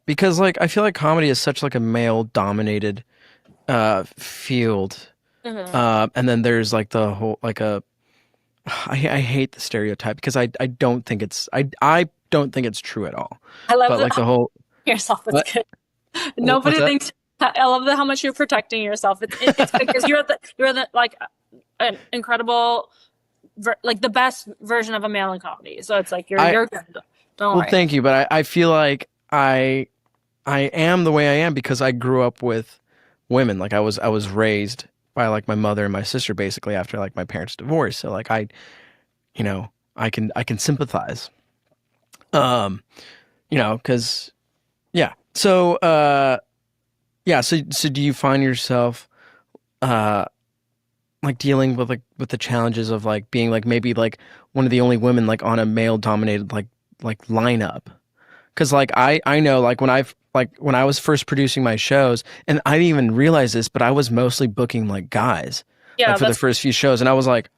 because like I feel like comedy is such like a male dominated field. Mhm. And then there's like the whole like I hate the stereotype because I don't think I don't think it's true at all. I love But that like the whole yourself. It's what? good. Nobody What's that? thinks. I love how much you're protecting yourself. It's because you're the like an incredible, like the best version of a male in comedy. So it's like you're good. Don't Well, worry. thank you, but I feel like I am the way I am because I grew up with women. Like I was raised by like my mother and my sister basically after like my parents' divorce. So like I can sympathize. Because yeah. So yeah. So do you find yourself like dealing with the challenges of like being like maybe like one of the only women like on a male dominated like lineup? Because like I know like when I was first producing my shows, and I didn't even realize this, but I was mostly booking like guys like Yeah, for the that's first few shows, and I was like,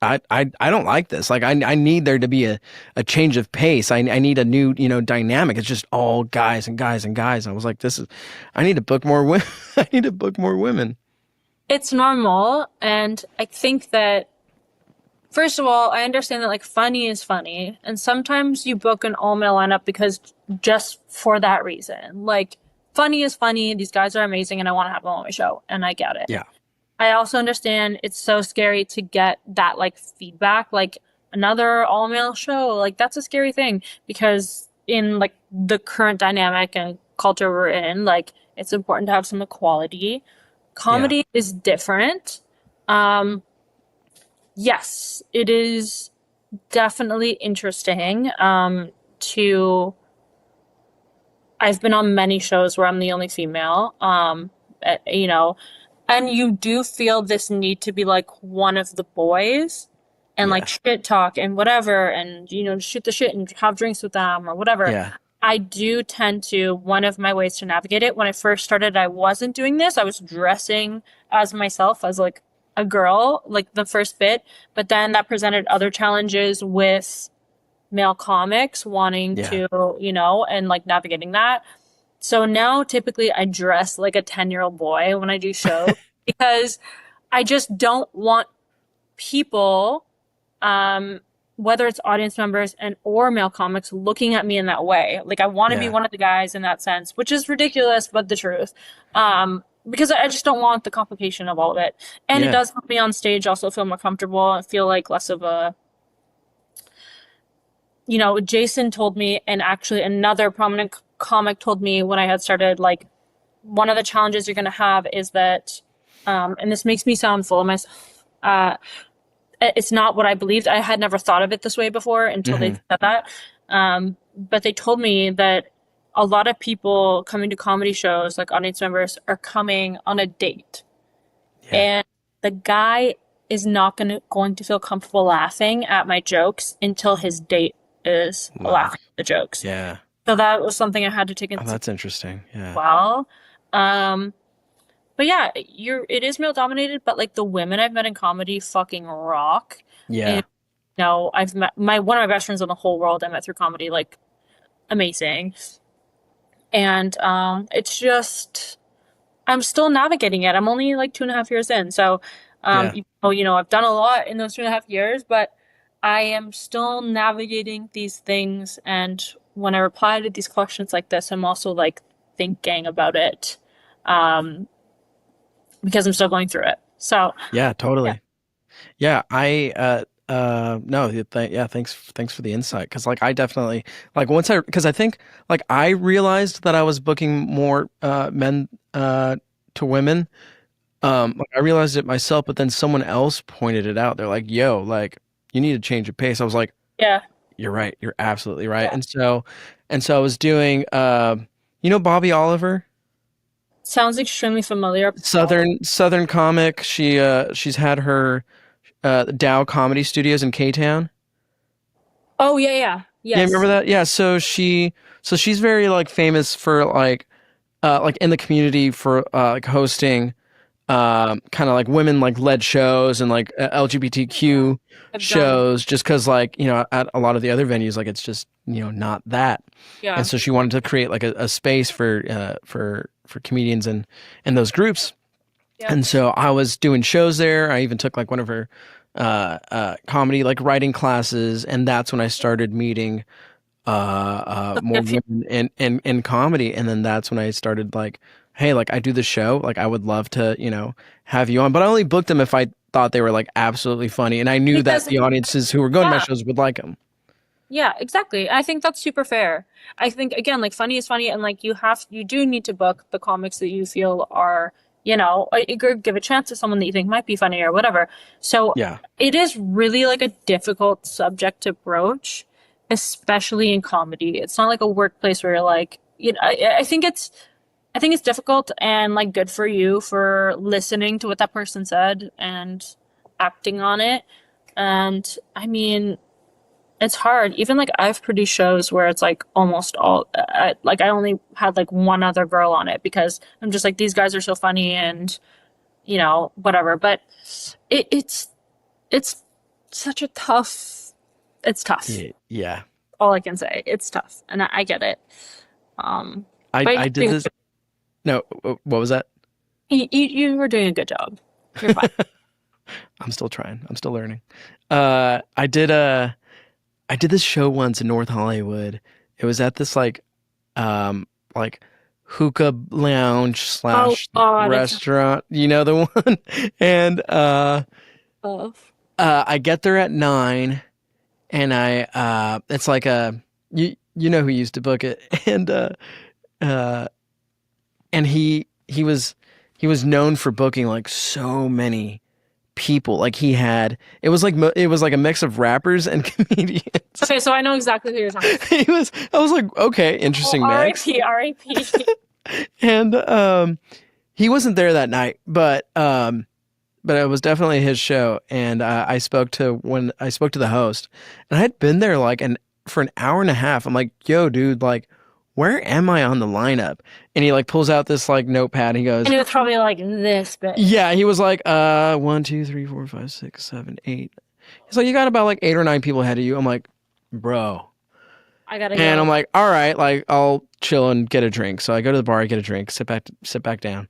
I don't like this. Like I need there to be a change of pace. I need a new, dynamic. It's just all guys and guys and guys. I was like, I need to book more women. I need to book more women. it's normal. And I think that, first of all, I understand that like funny is funny. And sometimes you book an all male lineup because just for that reason. Like funny is funny. These guys are amazing and I want to have them on my show. And I get it. Yeah. I also understand it's so scary to get that like feedback, like another all male show. Like that's a scary thing because in like the current dynamic and culture we're in, like it's important to have some equality. Yeah. Comedy is different. Yes, it is definitely interesting to I've been on many shows where I'm the only female. You know, and you do feel this need to be like one of the boys and Yeah. like shit talk and whatever and shoot the shit and have drinks with them or whatever. Yeah. I do tend to, one of my ways to navigate it, when I first started, I wasn't doing this. I was dressing as myself, as like a girl, like the first bit. But then that presented other challenges with male comics wanting Yeah. to, and like navigating that. So now typically I dress like a 10-year-old boy when I do shows because I just don't want people, whether it's audience members or male comics, looking at me in that way. Like I want to be Yeah. one of the guys in that sense, which is ridiculous, but the truth. Because I just don't want the complication of all of it. And it Yeah. does help me on stage also feel more comfortable and feel like less of a, Jason told me, and actually another prominent comic told me when I had started, like, one of the challenges you're going to have is that, and this makes me sound full of myself, it's not what I believed. I had never thought of it this way before until they said that. But they told me that a lot of people coming to comedy shows, like audience members, are coming on a date. Yeah. And the guy is not going to feel comfortable laughing at my jokes until his date is laughing at the jokes. Yeah. So that was something I had to take Oh, into that's interesting. Yeah. well. But yeah, it is male dominated, but like the women I've met in comedy fucking rock. Yeah. And, I've met one of my best friends in the whole world I met through comedy, like amazing. And it's just I'm still navigating it. I'm only like 2.5 years in. So Yeah. I've done a lot in those 2.5 years, but I am still navigating these things. And when I reply to these questions like this, I'm also like thinking about it. Because I'm still going through it. So Yeah, totally. Yeah, thanks for the insight. Because like I definitely like because I think like I realized that I was booking more men to women. Like I realized it myself, but then someone else pointed it out. They're like, "Yo, like you need to change your pace." I was like, yeah, "You're right. You're absolutely right." Yeah. And so I was doing Bobby Oliver, sounds extremely familiar. Southern comic. She's had her Dow Comedy Studios in K-Town. Oh yeah, Yeah, yes. remember that? Yeah, so she's very like famous for like in the community for like hosting kind of like women like led shows and like LGBTQ I've done- shows, just because like at a lot of the other venues like it's just not that. Yeah, And so she wanted to create like a space for comedians and those groups. Yeah. And so I was doing shows there. I even took like one of her comedy like writing classes, and that's when I started meeting more women in comedy. And then that's when I started like, hey, like I do the show, like I would love to have you on, but I only booked them if I thought they were like absolutely funny, and I knew Because- that the audiences who were going to my Yeah. shows would like them. Yeah, exactly. I think that's super fair. I think again, like funny is funny, and like you do need to book the comics that you feel are, give a chance to someone that you think might be funny or whatever. So Yeah. it is really like a difficult subject to broach, especially in comedy. It's not like a workplace where you're like, I think it's I think it's difficult and like good for you for listening to what that person said and acting on it. And I mean, it's hard. Even like I've produced shows where it's like almost all like I only had like one other girl on it because I'm just like these guys are so funny and whatever. But it's such a tough. It's tough. Yeah. All I can say, it's tough, and I get it. I did this. No, what was that? You were doing a good job. You're fine. I'm still trying. I'm still learning. I did this show once in North Hollywood. It was at this like hookah lounge slash restaurant. You know the one? And I get there at 9, and it's like you know who used to book it, and he was known for booking like so many people. Like it was like a mix of rappers and comedians. Okay, so I know exactly who you're talking about. I was like, okay, interesting mix. R.I.P. And he wasn't there that night, but it was definitely his show. And I spoke to the host, and I had been there for an hour and a half. I'm like, yo, dude, like, where am I on the lineup? And he like pulls out this like notepad and he goes, and it was probably like this big. Yeah, he was like, 1, 2, 3, 4, 5, 6, 7, 8. He's like, you got about like 8 or 9 people ahead of you. I'm like, bro. I gotta go. And I'm like, all right, like I'll chill and get a drink. So I go to the bar, I get a drink, sit back down.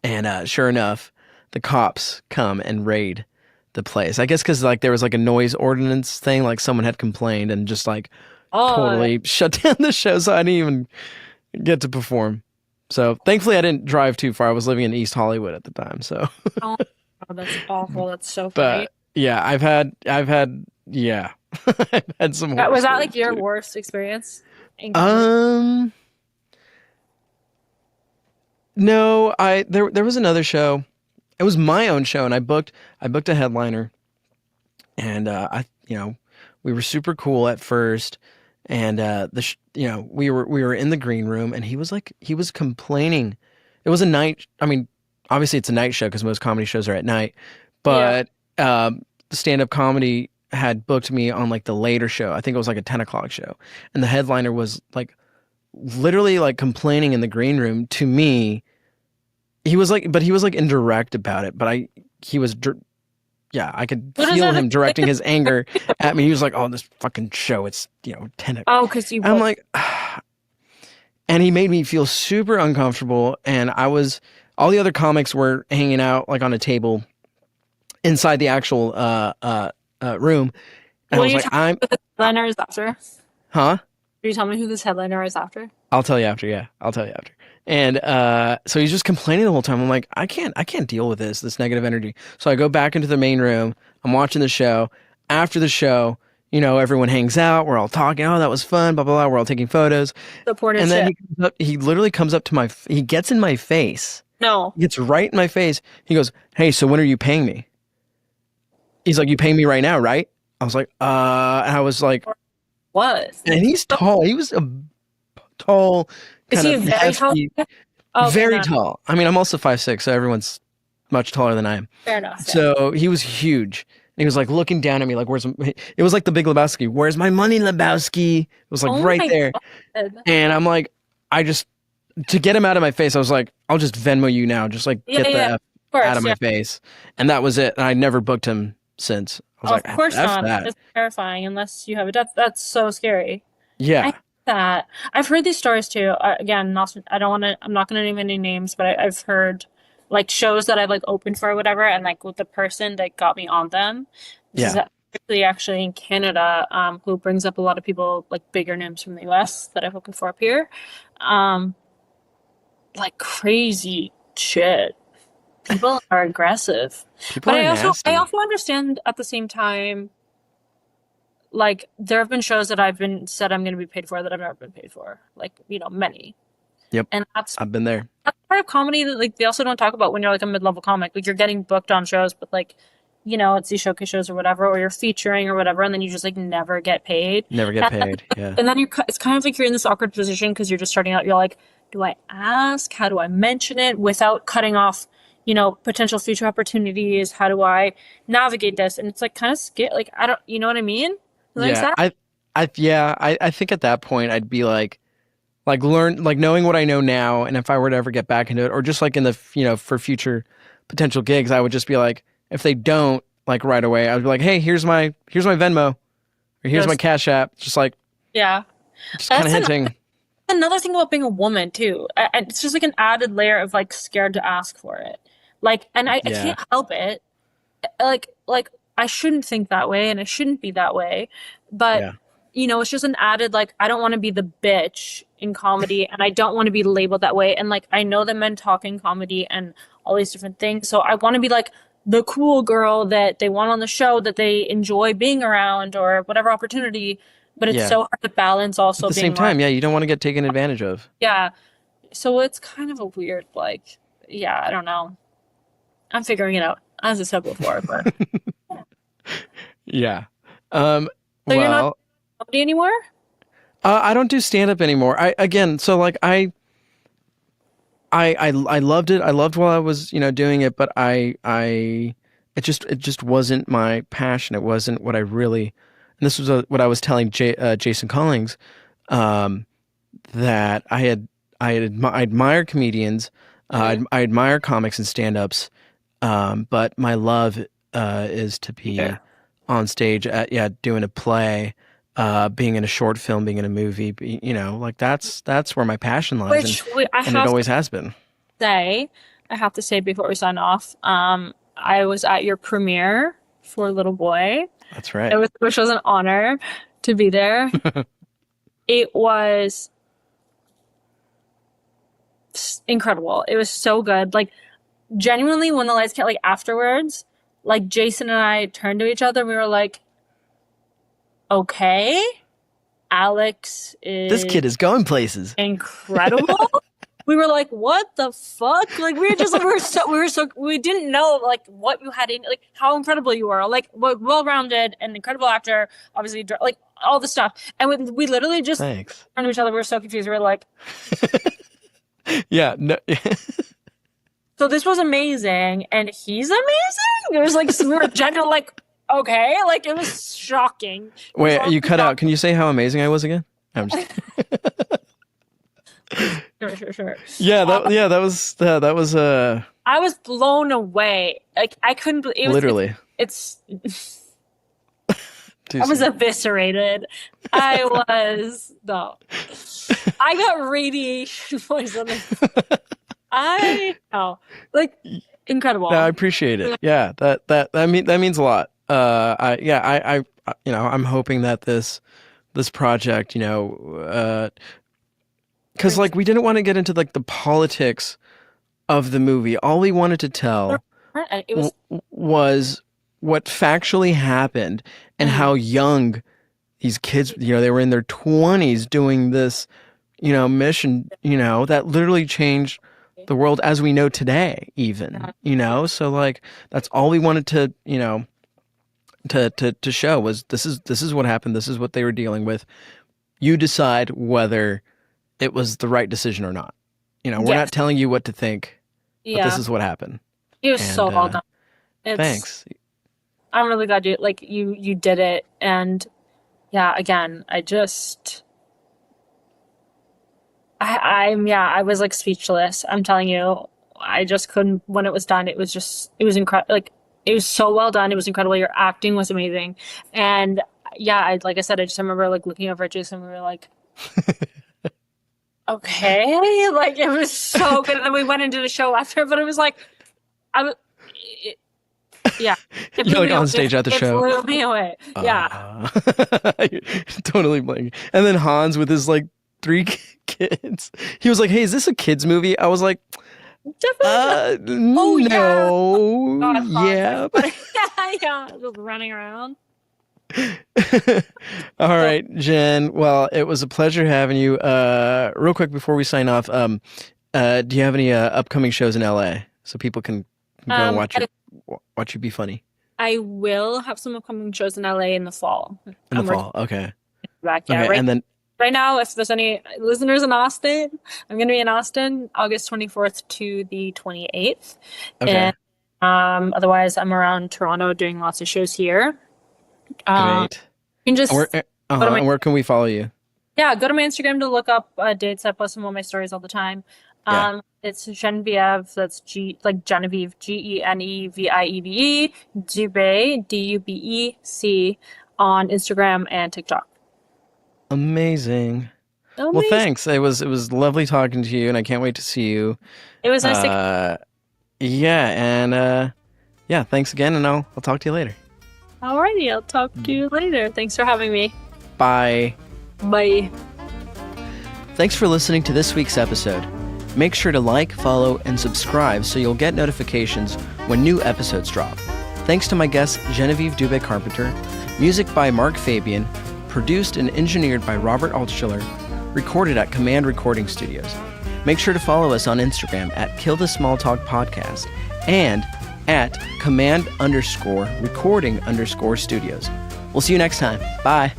And sure enough, the cops come and raid the place. I guess because like there was like a noise ordinance thing, like someone had complained and just like totally shut down the show, so I didn't even get to perform. So thankfully I didn't drive too far. I was living in East Hollywood at the time. So oh, that's awful. That's so funny. But yeah, I've had yeah. I've had some was that like your worst experience? No, there was another show. It was my own show, and I booked a headliner, and we were super cool at first, and we were in the green room, and he was complaining. It was a night. I mean, obviously it's a night show because most comedy shows are at night, but the stand-up comedy had booked me on like the later show. I think it was like a 10 o'clock show, and the headliner was like literally like complaining in the green room to me. He was like indirect about it, but I could feel him directing his anger at me. He was like, "Oh, this fucking show, it's 10 o'clock." Oh, because you. I'm like, and he made me feel super uncomfortable. And all the other comics were hanging out like on a table inside the actual room. And I was like, "I'm." Who the headliner is after? Huh? Will you tell me who this headliner is after? I'll tell you after. Yeah, I'll tell you after. And so he's just complaining the whole time. I'm like, I can't deal with this negative energy. So I go back into the main room. I'm watching the show. After the show, everyone hangs out. We're all talking. Oh, that was fun. Blah blah blah. We're all taking photos. Supportive and then he literally comes up to he gets in my face. No. He gets right in my face. He goes, "Hey, so when are you paying me?" He's like, "You paying me right now, right?" I was like, and I was like, "What?" And he's tall. He was a tall. Is he very tall? Oh, very tall. I mean, I'm also 5'6", so everyone's much taller than I am. Fair enough. So he was huge. And he was like looking down at me like, it was like the Big Lebowski. "Where's my money, Lebowski?" It was like right there. God. And I'm like, to get him out of my face, I was like, "I'll just Venmo you now. Just like get the F out of my face." And that was it. And I never booked him since. I was like, of course not. It's terrifying unless you have a death. That's so scary. Yeah. That I've heard these stories too. Again, I'm not going to name any names, but I've heard like shows that I've like opened for or whatever, and like with the person that got me on them. This is actually in Canada, who brings up a lot of people like bigger names from the US that I've opened for up here. Like crazy shit. People are aggressive. But I also understand at the same time. Like, there have been shows that I've been said I'm going to be paid for that I've never been paid for. Like, many. Yep. And I've been there. That's part of comedy that, like, they also don't talk about when you're, like, a mid-level comic. Like, you're getting booked on shows, but, like, it's these showcase shows or whatever, or you're featuring or whatever, and then you just, like, never get paid. Never get paid, yeah. And then it's kind of like you're in this awkward position because you're just starting out. You're like, Do I ask? How do I mention it without cutting off, potential future opportunities? How do I navigate this? And it's like kind of scary. Like, I don't, you know what I mean? Does that make Yeah, sense? I think at that point I'd be like learn, like knowing what I know now, and if I were to ever get back into it, or just like in the, for future potential gigs, I would just be like, if they don't like right away, I would be like, hey, here's my Venmo, or here's my Yes. Cash App, just like, Yeah. just kind of That's hinting. another thing about being a woman too. And it's just like an added layer of like scared to ask for it. Like, and I Yeah, can't help it. Like I shouldn't think that way and I shouldn't be that way. But yeah, it's just an added like I don't want to be the bitch in comedy and I don't want to be labeled that way. And like I know that men talk in comedy and all these different things. So I want to be like the cool girl that they want on the show that they enjoy being around or whatever opportunity. But it's yeah. so hard to balance At also the same being like, time, yeah, you don't want to get taken advantage of. yeah. So it's kind of a weird like, yeah, I don't know. I'm figuring it out, as I said before, but Yeah. Um, so you're not well, comedy anymore? I don't do stand up anymore. I again, so like I loved it. I loved while I was, doing it, but it just wasn't my passion. It wasn't what I really, and this was what I was telling Jason Collings, um, that I admire comedians, Hmm. I admire comics and stand-ups, but my love is to Yeah. be on stage at, yeah, doing a play, being in a short film, being in a movie, like that's where my passion lies, and I and it have to always has been. say, I have to say before we sign off, I was at your premiere for Little Boy. That's right. Which was an honor to be there. It was incredible. It was so good. Like genuinely, when the lights came, like afterwards, like Jason and I turned to each other and we were like, okay, Alex This is kid is going places. incredible. We were like, what the fuck? Like we were just like we didn't know like what you had in like how incredible you were. Like well-rounded and incredible actor, obviously like all the stuff. And we literally just Thanks. turned to each other. We were so confused. We were like, Yeah. No. so this was amazing and he's amazing. It was like we were genuinely like, okay, like it was shocking. It was Wait, you honestly cut out. Can shocking. you say how amazing I was again? I'm just. Sure. That was I was blown away. Like I couldn't. literally It's. too I was soon. eviscerated. I was no. I got radiation poisoning. I know, like incredible. No, I appreciate it. Yeah, that means a lot. I'm hoping that this project, because like we didn't want to get into like the politics of the movie. All we wanted to tell It was. was what factually happened and Mhm. how young these kids, they were in their 20s doing this, mission, that literally changed the world as we know today, even, so like that's all we wanted to, to show was this is what happened. This is what they were dealing with. You decide whether it was the right decision or not. We're Yes. not telling you what to think, but this Yeah. is what happened. It was so And well done. It's. thanks. I'm really glad you did it. And yeah, again, I was like speechless. I'm telling you, I just couldn't when it was done. It was incredible. Like it was so well done. It was incredible. Your acting was amazing. And yeah, like I said, I just remember like looking over at Jason. We were like, okay, like it was so good. And then we went into the show after, but it was like, I was, it, yeah, it You're blew like me on away. stage at the It show. blew me away. Yeah. Totally blank. And then Hans with his like three kids. He was like, "Hey, is this a kids movie?" I was like, Definitely. Oh yeah. no, God, yeah." yeah, just running around. All So, right, Jen. Well, it was a pleasure having you. Real quick before we sign off, do you have any upcoming shows in LA so people can go and um, I, watch you be funny I will have some upcoming shows in LA in the fall. in the I'm working fall? Okay. back. Yeah, Okay, right. and then Right now, if there's any listeners in Austin, I'm going to be in Austin August 24th to the 28th. Okay. And otherwise, I'm around Toronto doing lots of shows here. Great. You can just Where can we follow you? go to my Instagram to look up dates. I post them on my stories all the time. Yeah. It's Genevieve. That's Genevieve, Genevieve, Dube, Dubec on Instagram and TikTok. Amazing. Well, thanks. It was lovely talking to you, and I can't wait to see you. It was nice to. Thanks again, and I'll talk to you later. Alrighty, I'll talk to you later. Thanks for having me. Bye. Bye. Thanks for listening to this week's episode. Make sure to like, follow, and subscribe so you'll get notifications when new episodes drop. Thanks to my guest, Genevieve Dube Carpenter. Music by Mark Fabian. Produced and engineered by Robert Altschiller. Recorded at Command Recording Studios. Make sure to follow us on Instagram at Kill the Small Talk Podcast and at command_recording_studios. We'll see you next time. Bye.